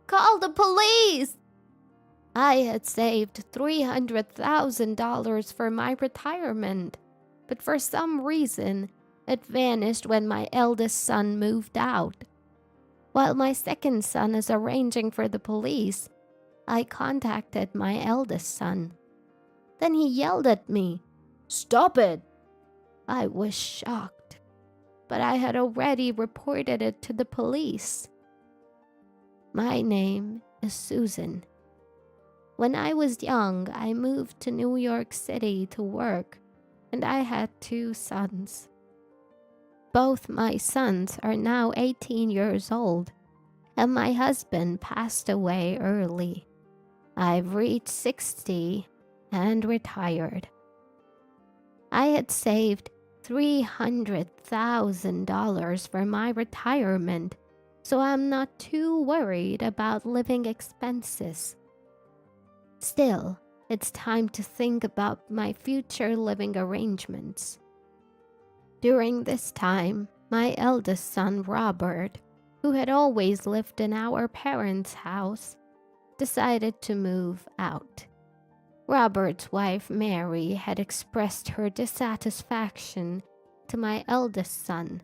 Call the police! I had saved $300,000 for my retirement, but for some reason, it vanished when my eldest son moved out. While my second son is arranging for the police, I contacted my eldest son. Then he yelled at me, "Stop it!" I was shocked, but I had already reported it to the police. My name is Susan. When I was young, I moved to New York City to work, and I had 2 sons. Both my sons are now 18 years old, and my husband passed away early. I've reached 60 and retired. I had saved $300,000 for my retirement, so I'm not too worried about living expenses. Still, it's time to think about my future living arrangements. During this time, my eldest son, Robert, who had always lived in our parents' house, decided to move out. Robert's wife, Mary, had expressed her dissatisfaction to my eldest son,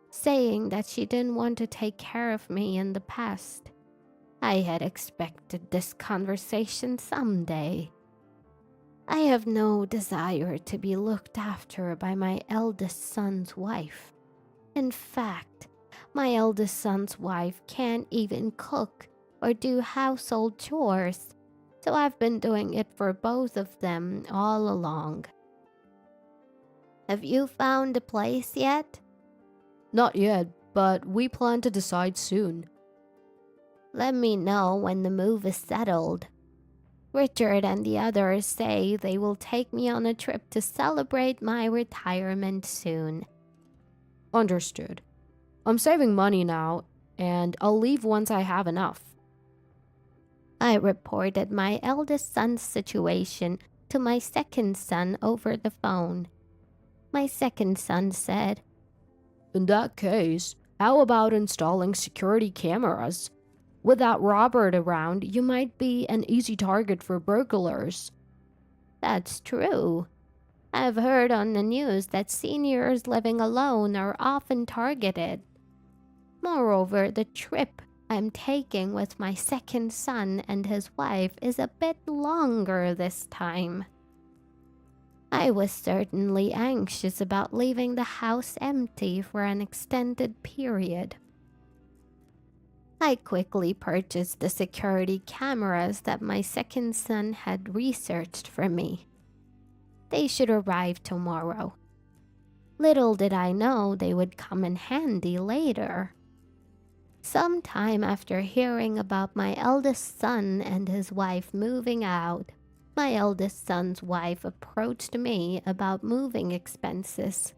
saying that she didn't want to take care of me in the past. I had expected this conversation someday. I have no desire to be looked after by my eldest son's wife. In fact, my eldest son's wife can't even cook or do household chores, so I've been doing it for both of them all along. Have you found a place yet? Not yet, but we plan to decide soon. Let me know when the move is settled. Richard and the others say they will take me on a trip to celebrate my retirement soon. Understood. I'm saving money now, and I'll leave once I have enough. I reported my eldest son's situation to my second son over the phone. My second son said, In that case, how about installing security cameras? Without Robert around, you might be an easy target for burglars. That's true. I've heard on the news that seniors living alone are often targeted. Moreover, the trip I'm taking with my second son and his wife is a bit longer this time. I was certainly anxious about leaving the house empty for an extended period. I quickly purchased the security cameras that my second son had researched for me. They should arrive tomorrow. Little did I know they would come in handy later. Sometime after hearing about my eldest son and his wife moving out, my eldest son's wife approached me about moving expenses.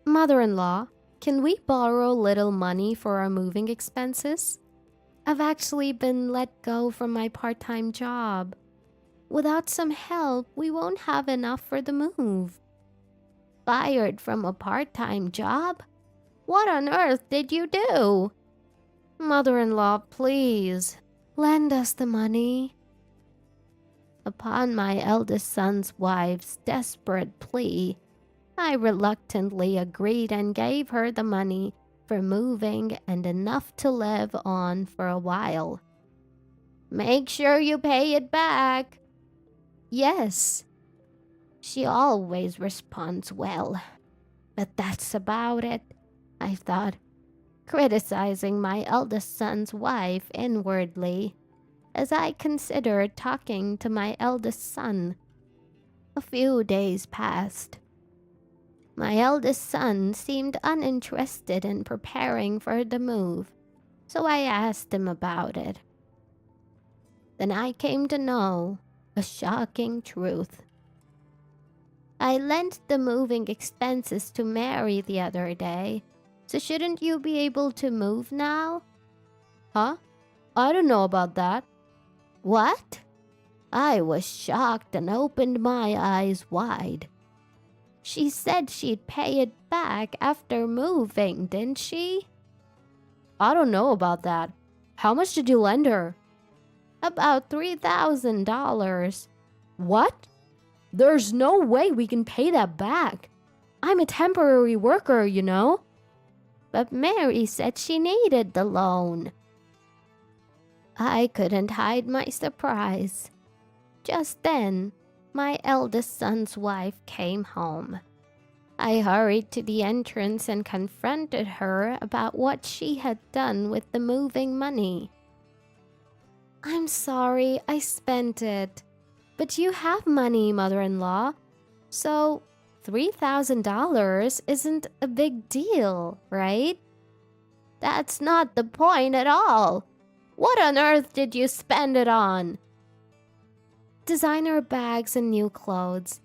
Mother-in-law, can we borrow little money for our moving expenses? I've actually been let go from my part-time job. Without some help, we won't have enough for the move. Fired from a part-time job? What on earth did you do? Mother-in-law, please, lend us the money. Upon my eldest son's wife's desperate plea, I reluctantly agreed and gave her the money for moving and enough to live on for a while. Make sure you pay it back. Yes. She always responds well. But that's about it, I thought, criticizing my eldest son's wife inwardly as I considered talking to my eldest son. A few days passed. My eldest son seemed uninterested in preparing for the move, so I asked him about it. Then I came to know a shocking truth. I lent the moving expenses to Mary the other day, so shouldn't you be able to move now? Huh? I don't know about that. What? I was shocked and opened my eyes wide. She said she'd pay it back after moving, didn't she? I don't know about that. How much did you lend her? About $3,000. What? There's no way we can pay that back. I'm a temporary worker, you know? But Mary said she needed the loan. I couldn't hide my surprise. Just then, my eldest son's wife came home. I hurried to the entrance and confronted her about what she had done with the moving money. I'm sorry, I spent it. But you have money, mother-in-law. So $3,000 isn't a big deal, right? That's not the point at all. What on earth did you spend it on? Designer bags and new clothes.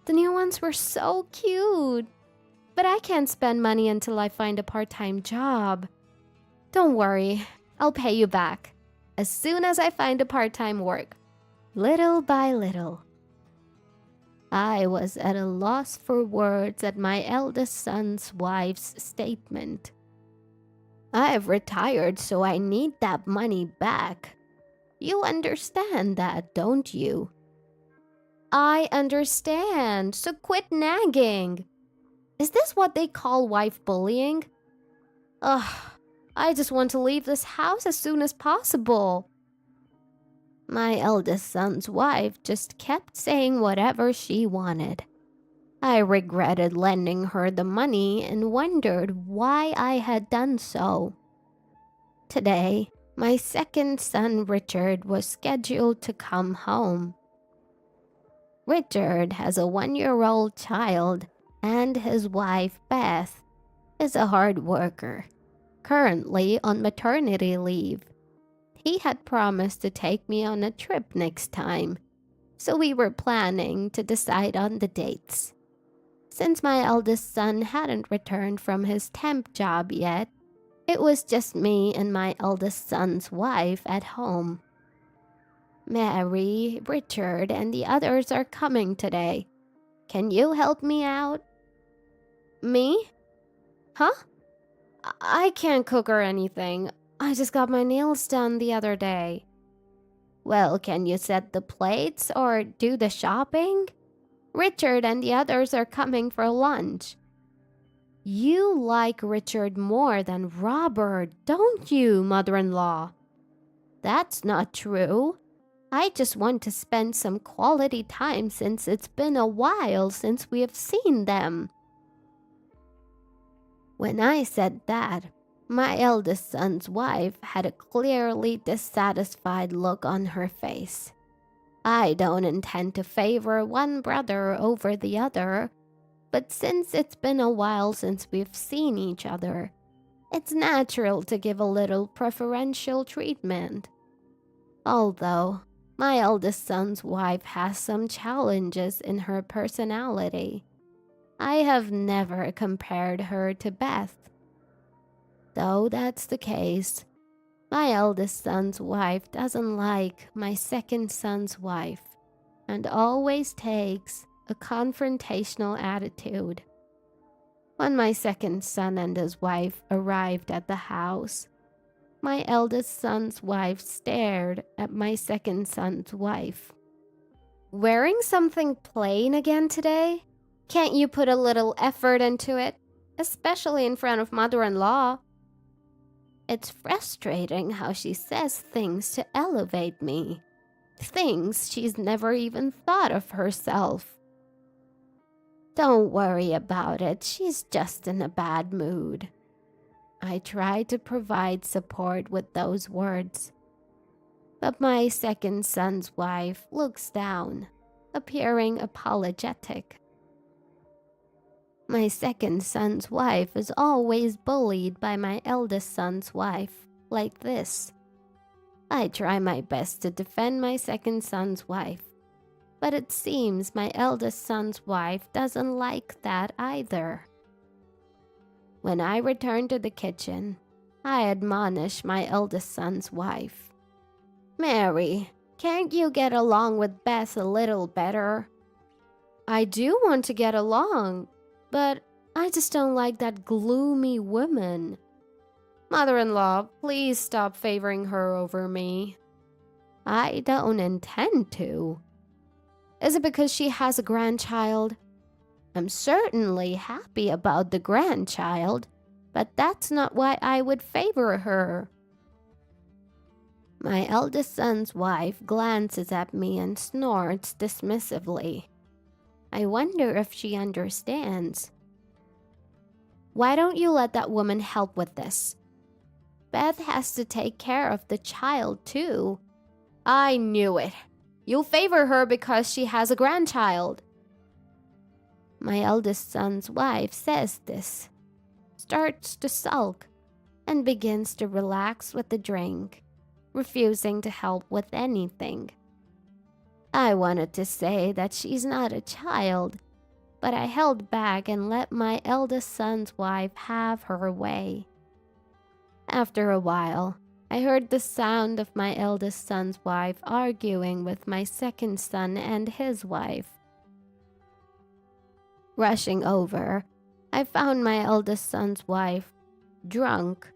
The new ones were so cute. But I can't spend money until I find a part-time job. Don't worry, I'll pay you back as soon as I find a part-time work, little by little. I was at a loss for words at my eldest son's wife's statement. I've retired, so I need that money back. You understand that, don't you? I understand, so quit nagging. Is this what they call wife bullying? Ugh, I just want to leave this house as soon as possible. My eldest son's wife just kept saying whatever she wanted. I regretted lending her the money and wondered why I had done so. Today, my second son Richard was scheduled to come home. Richard has a 1-year-old child, and his wife, Beth, is a hard worker, currently on maternity leave. He had promised to take me on a trip next time, so we were planning to decide on the dates. Since my eldest son hadn't returned from his temp job yet, it was just me and my eldest son's wife at home. Mary, Richard, and the others are coming today. Can you help me out? Me? Huh? I can't cook or anything. I just got my nails done the other day. Well, can you set the plates or do the shopping? Richard and the others are coming for lunch. You like Richard more than Robert, don't you, mother-in-law? That's not true. I just want to spend some quality time since it's been a while since we have seen them. When I said that, my eldest son's wife had a clearly dissatisfied look on her face. I don't intend to favor one brother over the other, but since it's been a while since we've seen each other, it's natural to give a little preferential treatment. Although, my eldest son's wife has some challenges in her personality. I have never compared her to Beth. Though that's the case, my eldest son's wife doesn't like my second son's wife and always takes a confrontational attitude. When my second son and his wife arrived at the house, my eldest son's wife stared at my second son's wife. Wearing something plain again today? Can't you put a little effort into it, especially in front of mother-in-law? It's frustrating how she says things to elevate me. Things she's never even thought of herself. Don't worry about it, she's just in a bad mood. I try to provide support with those words. But my second son's wife looks down, appearing apologetic. My second son's wife is always bullied by my eldest son's wife, like this. I try my best to defend my second son's wife, but it seems my eldest son's wife doesn't like that either. When I return to the kitchen, I admonish my eldest son's wife. Mary, can't you get along with Beth a little better? I do want to get along, but I just don't like that gloomy woman. Mother-in-law, please stop favoring her over me. I don't intend to. Is it because she has a grandchild? I'm certainly happy about the grandchild, but that's not why I would favor her. My eldest son's wife glances at me and snorts dismissively. I wonder if she understands. Why don't you let that woman help with this? Beth has to take care of the child too. I knew it. You'll favor her because she has a grandchild. My eldest son's wife says this, starts to sulk, and begins to relax with the drink, refusing to help with anything. I wanted to say that she's not a child, but I held back and let my eldest son's wife have her way. After a while, I heard the sound of my eldest son's wife arguing with my second son and his wife. Rushing over, I found my eldest son's wife, drunk,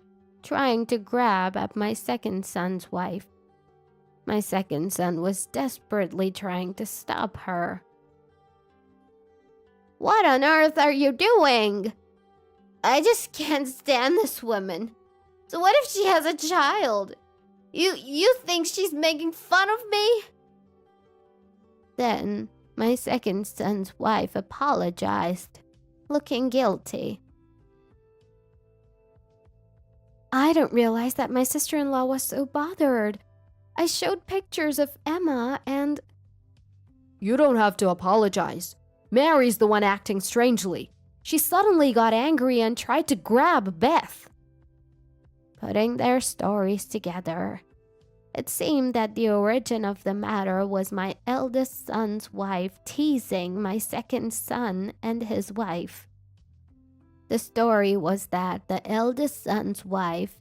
trying to grab at my second son's wife. My second son was desperately trying to stop her. What on earth are you doing? I just can't stand this woman. So what if she has a child? You think she's making fun of me? Then my second son's wife apologized, looking guilty. I didn't realize that my sister-in-law was so bothered. I showed pictures of Emma and... You don't have to apologize. Mary's the one acting strangely. She suddenly got angry and tried to grab Beth. Putting their stories together, it seemed that the origin of the matter was my eldest son's wife teasing my second son and his wife. The story was that the eldest son's wife,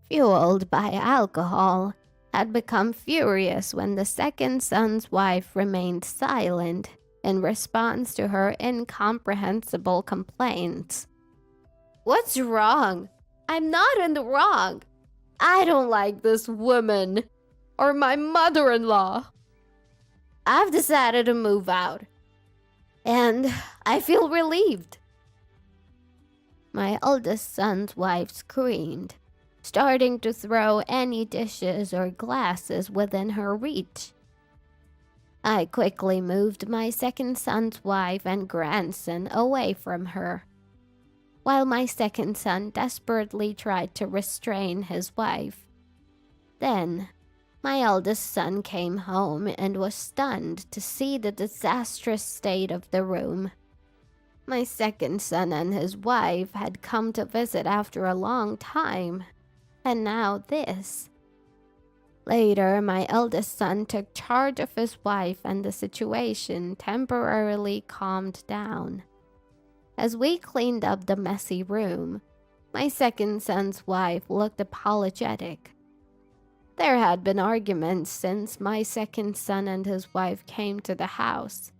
fueled by alcohol, had become furious when the second son's wife remained silent in response to her incomprehensible complaints. What's wrong? I'm not in the wrong. I don't like this woman or my mother-in-law. I've decided to move out, and I feel relieved. My eldest son's wife screamed, starting to throw any dishes or glasses within her reach. I quickly moved my second son's wife and grandson away from her, while my second son desperately tried to restrain his wife. Then, my eldest son came home and was stunned to see the disastrous state of the room. My second son and his wife had come to visit after a long time, and now this. Later, my eldest son took charge of his wife and the situation temporarily calmed down. As we cleaned up the messy room, my second son's wife looked apologetic. There had been arguments since my second son and his wife came to the house,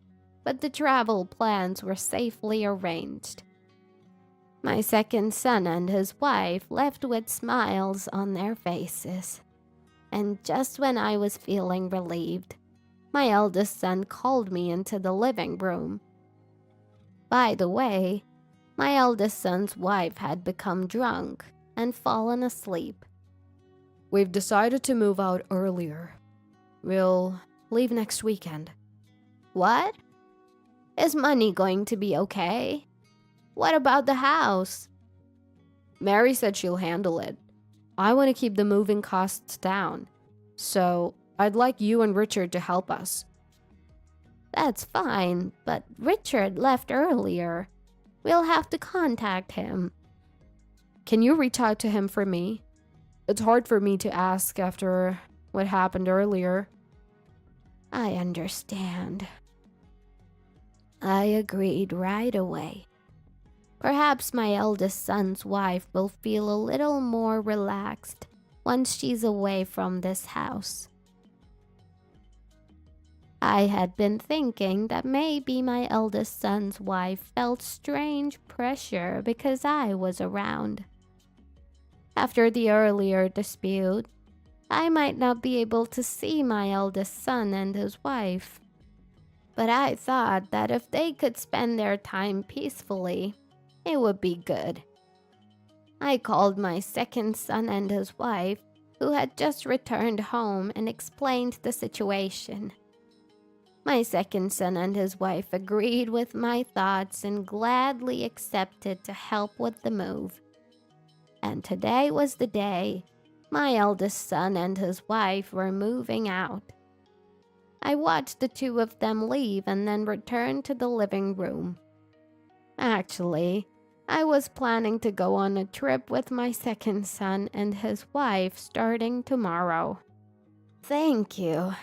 but the travel plans were safely arranged. My second son and his wife left with smiles on their faces. And just when I was feeling relieved, my eldest son called me into the living room. By the way, my eldest son's wife had become drunk and fallen asleep. We've decided to move out earlier. We'll leave next weekend. What? Is money going to be okay? What about the house? Mary said she'll handle it. I want to keep the moving costs down, so I'd like you and Richard to help us. That's fine, but Richard left earlier. We'll have to contact him. Can you reach out to him for me? It's hard for me to ask after what happened earlier. I understand. I agreed right away. Perhaps my eldest son's wife will feel a little more relaxed once she's away from this house. I had been thinking that maybe my eldest son's wife felt strange pressure because I was around. After the earlier dispute, I might not be able to see my eldest son and his wife. But I thought that if they could spend their time peacefully, it would be good. I called my second son and his wife, who had just returned home, and explained the situation. My second son and his wife agreed with my thoughts and gladly accepted to help with the move. And today was the day my eldest son and his wife were moving out. I watched the two of them leave and then returned to the living room. Actually, I was planning to go on a trip with my second son and his wife starting tomorrow. Thank you.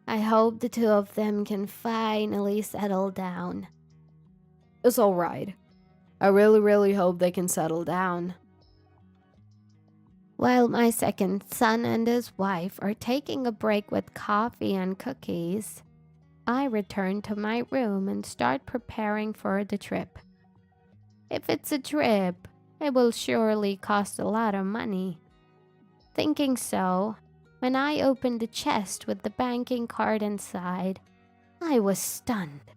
I hope the two of them can finally settle down. It's all right. I really hope they can settle down. While my second son and his wife are taking a break with coffee and cookies, I return to my room and start preparing for the trip. If it's a trip, it will surely cost a lot of money. Thinking so, when I opened the chest with the banking card inside, I was stunned.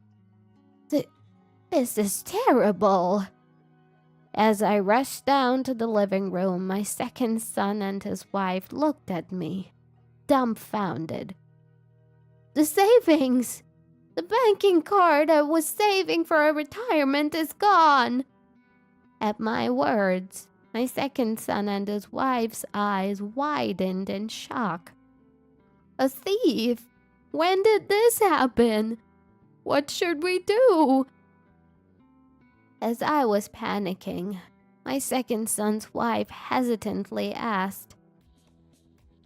This is terrible. As I rushed down to the living room, my second son and his wife looked at me, dumbfounded. The savings! The banking card I was saving for a retirement is gone! At my words, my second son and his wife's eyes widened in shock. A thief? When did this happen? What should we do? As I was panicking, my second son's wife hesitantly asked,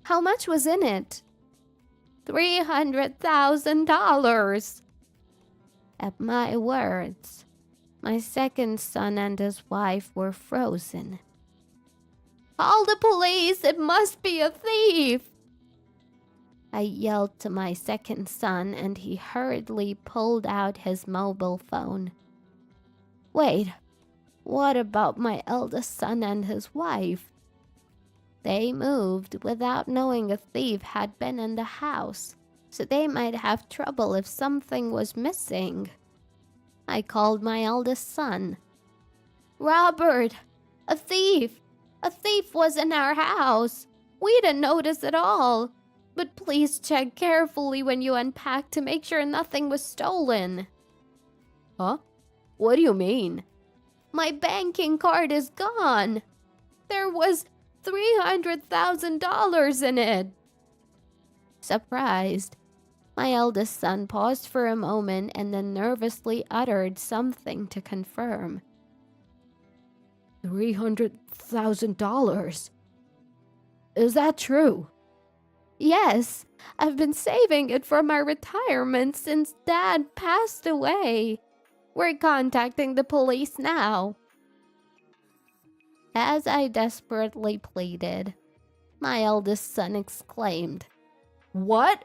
"How much was in it?" $300,000. At my words, my second son and his wife were frozen. "Call the police! It must be a thief!" I yelled to my second son, and he hurriedly pulled out his mobile phone. Wait, what about my eldest son and his wife? They moved without knowing a thief had been in the house, so they might have trouble if something was missing. I called my eldest son. "Robert, a thief! A thief was in our house. We didn't notice at all. But please check carefully when you unpack to make sure nothing was stolen." Huh? What do you mean? My banking card is gone. There was $300,000 in it. Surprised, my eldest son paused for a moment and then nervously uttered something to confirm. $300,000? Is that true? Yes, I've been saving it for my retirement since Dad passed away. We're contacting the police now. As I desperately pleaded, my eldest son exclaimed, What?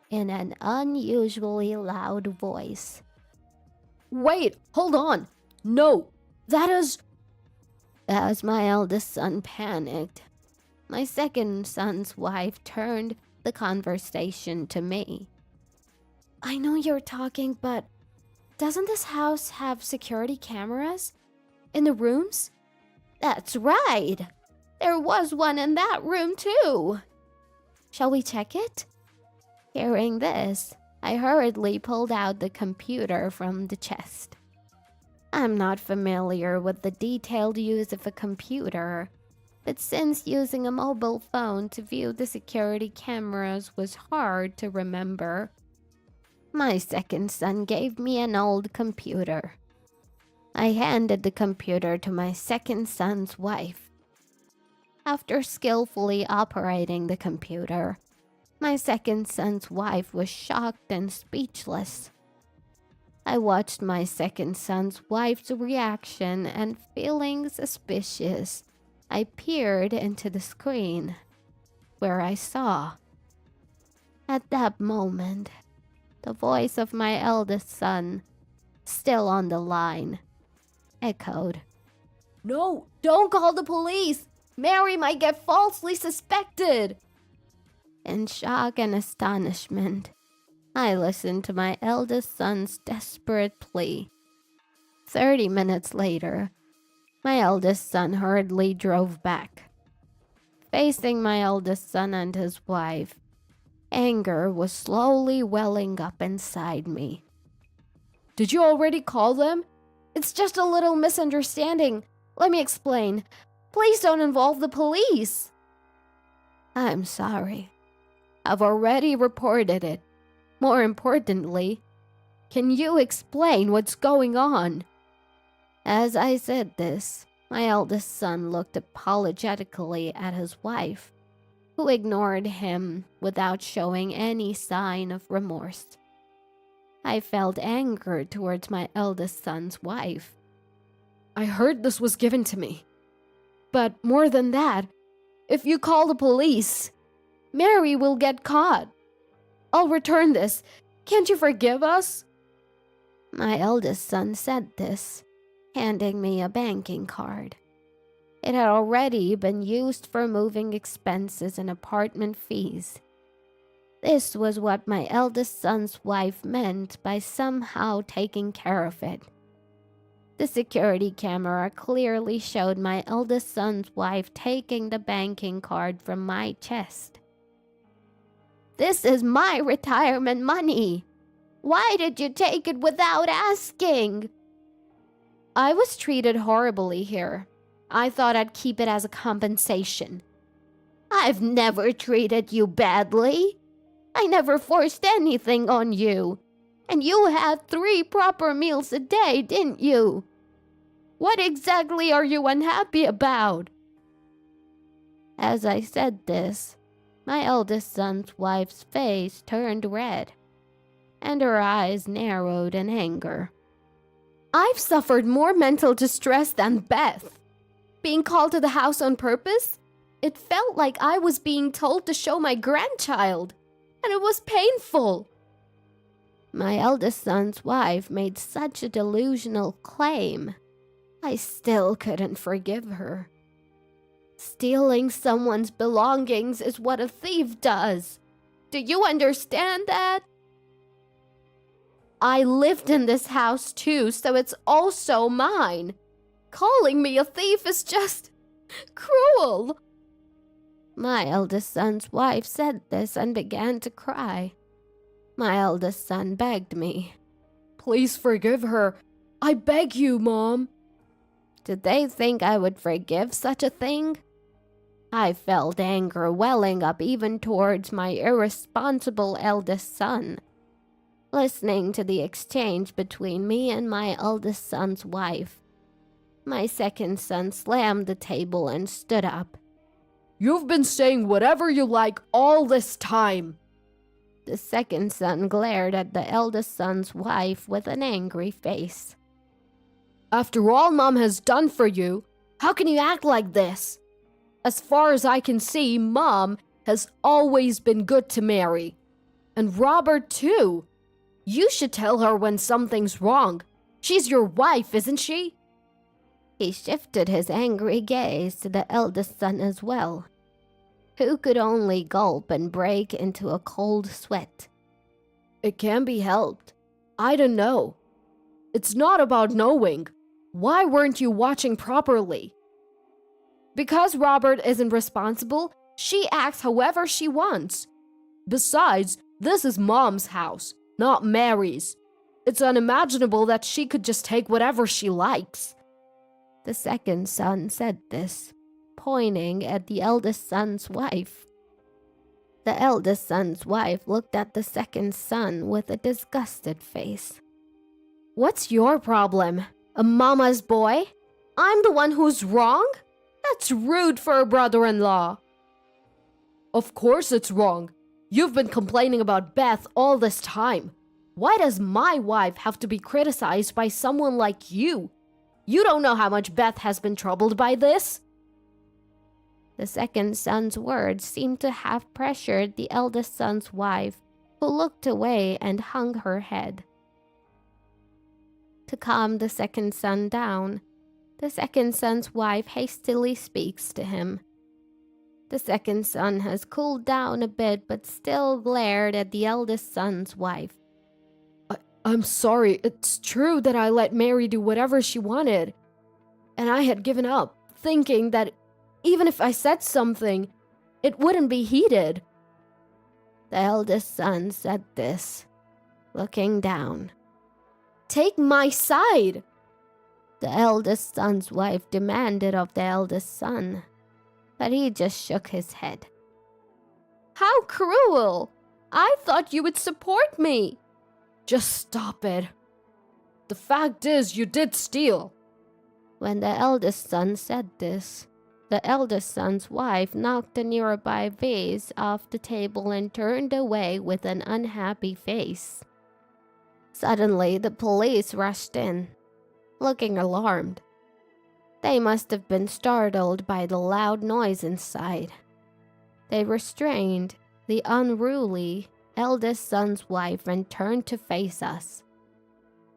in an unusually loud voice. Wait, hold on. No, that is... As my eldest son panicked, my second son's wife turned the conversation to me. I know you're talking, but doesn't this house have security cameras in the rooms? That's right. There was one in that room too. Shall we check it? Hearing this, I hurriedly pulled out the computer from the chest. I'm not familiar with the detailed use of a computer, but since using a mobile phone to view the security cameras was hard to remember, my second son gave me an old computer. I handed the computer to my second son's wife. After skillfully operating the computer, my second son's wife was shocked and speechless. I watched my second son's wife's reaction, and feeling suspicious, I peered into the screen, where I saw. At that moment, the voice of my eldest son, still on the line, echoed. No, don't call the police! Mary might get falsely suspected! In shock and astonishment, I listened to my eldest son's desperate plea. 30 minutes later, my eldest son hurriedly drove back. Facing my eldest son and his wife, anger was slowly welling up inside me. Did you already call them? It's just a little misunderstanding. Let me explain. Please don't involve the police. I'm sorry. I've already reported it. More importantly, can you explain what's going on? As I said this, my eldest son looked apologetically at his wife, who ignored him without showing any sign of remorse. I felt anger towards my eldest son's wife. I heard this was given to me. But more than that, if you call the police, Mary will get caught. I'll return this. Can't you forgive us? My eldest son said this, handing me a banking card. It had already been used for moving expenses and apartment fees. This was what my eldest son's wife meant by somehow taking care of it. The security camera clearly showed my eldest son's wife taking the banking card from my chest. This is my retirement money. Why did you take it without asking? I was treated horribly here. I thought I'd keep it as a compensation. I've never treated you badly. I never forced anything on you. And you had 3 proper meals a day, didn't you? What exactly are you unhappy about? As I said this, my eldest son's wife's face turned red, and her eyes narrowed in anger. I've suffered more mental distress than Beth. Being called to the house on purpose, it felt like I was being told to show my grandchild, and it was painful. My eldest son's wife made such a delusional claim. I still couldn't forgive her. Stealing someone's belongings is what a thief does. Do you understand that? I lived in this house too, so it's also mine. Calling me a thief is just cruel. My eldest son's wife said this and began to cry. My eldest son begged me. Please forgive her. I beg you, Mom. Did they think I would forgive such a thing? I felt anger welling up even towards my irresponsible eldest son. Listening to the exchange between me and my eldest son's wife, my second son slammed the table and stood up. You've been saying whatever you like all this time. The second son glared at the eldest son's wife with an angry face. After all Mom has done for you, how can you act like this? As far as I can see, Mom has always been good to Mary. And Robert, too. You should tell her when something's wrong. She's your wife, isn't she? He shifted his angry gaze to the eldest son as well, who could only gulp and break into a cold sweat. It can be helped. I don't know. It's not about knowing. Why weren't you watching properly? Because Robert isn't responsible, she acts however she wants. Besides, this is Mom's house, not Mary's. It's unimaginable that she could just take whatever she likes. The second son said this, pointing at the eldest son's wife. The eldest son's wife looked at the second son with a disgusted face. What's your problem? A mama's boy? I'm the one who's wrong? That's rude for a brother-in-law. Of course it's wrong. You've been complaining about Beth all this time. Why does my wife have to be criticized by someone like you? You don't know how much Beth has been troubled by this. The second son's words seemed to have pressured the eldest son's wife, who looked away and hung her head. To calm the second son down, The second son's wife hastily speaks to him. The second son has cooled down a bit but still glared at the eldest son's wife. I'm sorry, it's true that I let Mary do whatever she wanted. And I had given up, thinking that even if I said something, it wouldn't be heeded. The eldest son said this, looking down. Take my side! The eldest son's wife demanded of the eldest son, but he just shook his head. How cruel! I thought you would support me. Just stop it. The fact is, you did steal. When the eldest son said this, the eldest son's wife knocked a nearby vase off the table and turned away with an unhappy face. Suddenly, the police rushed in, looking alarmed. They must have been startled by the loud noise inside. They restrained the unruly eldest son's wife and turned to face us.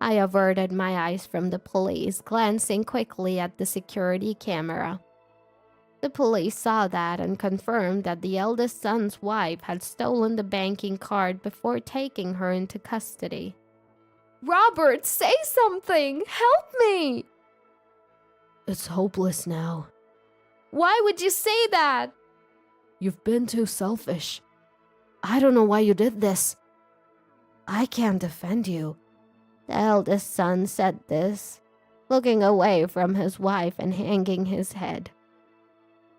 I averted my eyes from the police, glancing quickly at the security camera. The police saw that and confirmed that the eldest son's wife had stolen the banking card before taking her into custody. Robert, say something! Help me! It's hopeless now. Why would you say that? You've been too selfish. I don't know why you did this. I can't defend you. The eldest son said this, looking away from his wife and hanging his head.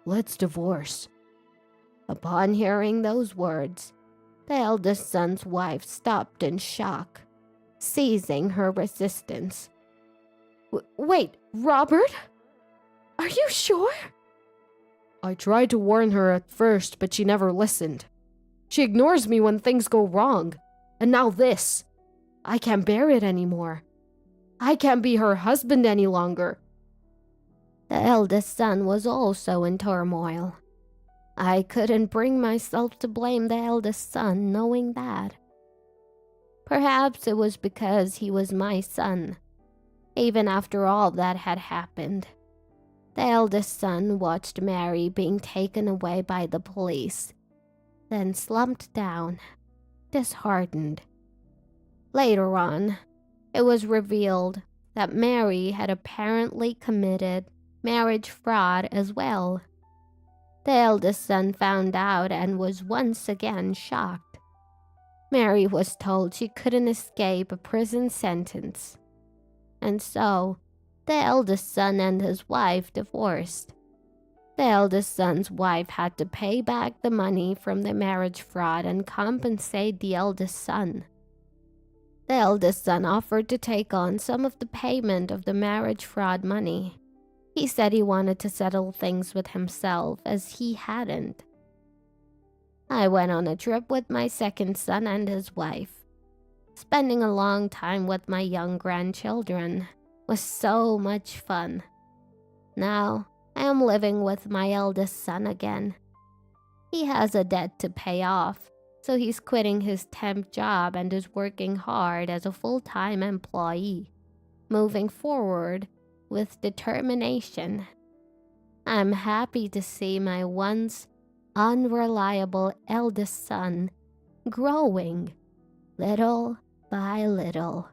Let's divorce. Upon hearing those words, the eldest son's wife stopped in shock, ceasing her resistance. Wait, Robert? Are you sure? I tried to warn her at first, but she never listened. She ignores me when things go wrong. And now this. I can't bear it anymore. I can't be her husband any longer. The eldest son was also in turmoil. I couldn't bring myself to blame the eldest son knowing that. Perhaps it was because he was my son, even after all that had happened. The eldest son watched Mary being taken away by the police, then slumped down, disheartened. Later on, it was revealed that Mary had apparently committed marriage fraud as well. The eldest son found out and was once again shocked. Mary was told she couldn't escape a prison sentence, and so the eldest son and his wife divorced. The eldest son's wife had to pay back the money from the marriage fraud and compensate the eldest son. The eldest son offered to take on some of the payment of the marriage fraud money. He said he wanted to settle things with himself as he hadn't. I went on a trip with my second son and his wife. Spending a long time with my young grandchildren was so much fun. Now, I am living with my eldest son again. He has a debt to pay off, so he's quitting his temp job and is working hard as a full-time employee, moving forward with determination. I'm happy to see my once unreliable eldest son growing little by little.